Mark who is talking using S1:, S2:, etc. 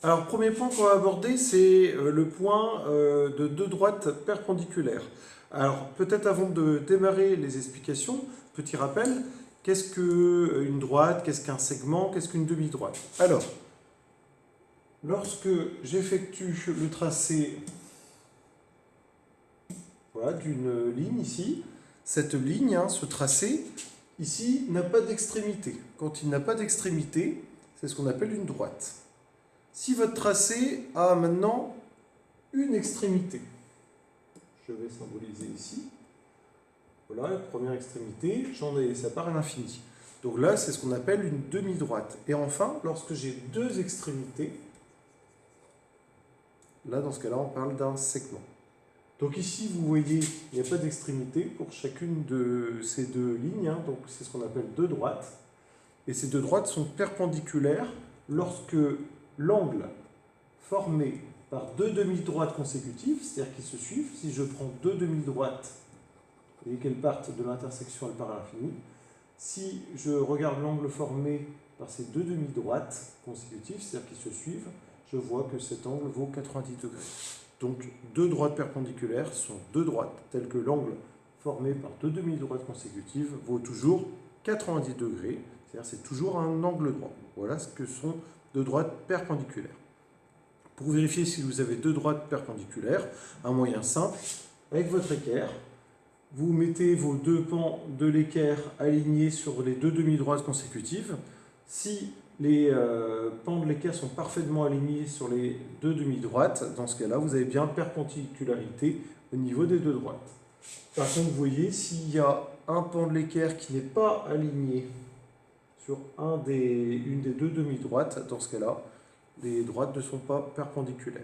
S1: Alors, premier point qu'on va aborder, c'est le point de deux droites perpendiculaires. Alors, peut-être avant de démarrer les explications, petit rappel, qu'est-ce qu'une droite, qu'est-ce qu'un segment, qu'est-ce qu'une demi-droite? Alors, lorsque j'effectue le tracé voilà, d'une ligne ici, cette ligne, ce tracé, ici, n'a pas d'extrémité. Quand il n'a pas d'extrémité, c'est ce qu'on appelle une droite. Si votre tracé a maintenant une extrémité, je vais symboliser ici, voilà la première extrémité, ça part à l'infini. Donc là, c'est ce qu'on appelle une demi-droite. Et enfin, lorsque j'ai deux extrémités, là, dans ce cas-là, on parle d'un segment. Donc ici, vous voyez, il n'y a pas d'extrémité pour chacune de ces deux lignes, donc c'est ce qu'on appelle deux droites. Et ces deux droites sont perpendiculaires lorsque l'angle formé par deux demi-droites consécutives, c'est-à-dire qui se suivent. Si je prends deux demi-droites, vous voyez qu'elles partent de l'intersection, elles partent à l'infini. Si je regarde l'angle formé par ces deux demi-droites consécutives, c'est-à-dire qui se suivent, je vois que cet angle vaut 90 degrés. Donc, deux droites perpendiculaires sont deux droites, telles que l'angle formé par deux demi-droites consécutives vaut toujours 90 degrés, c'est-à-dire c'est toujours un angle droit. Voilà ce que sont deux droites perpendiculaires. Pour vérifier si vous avez deux droites perpendiculaires, un moyen simple, avec votre équerre, vous mettez vos deux pans de l'équerre alignés sur les deux demi-droites consécutives. Si les pans de l'équerre sont parfaitement alignés sur les deux demi-droites, dans ce cas-là, vous avez bien perpendicularité au niveau des deux droites. Par contre, vous voyez, s'il y a un pan de l'équerre qui n'est pas aligné sur une des deux demi-droites, dans ce cas-là, les droites ne sont pas perpendiculaires.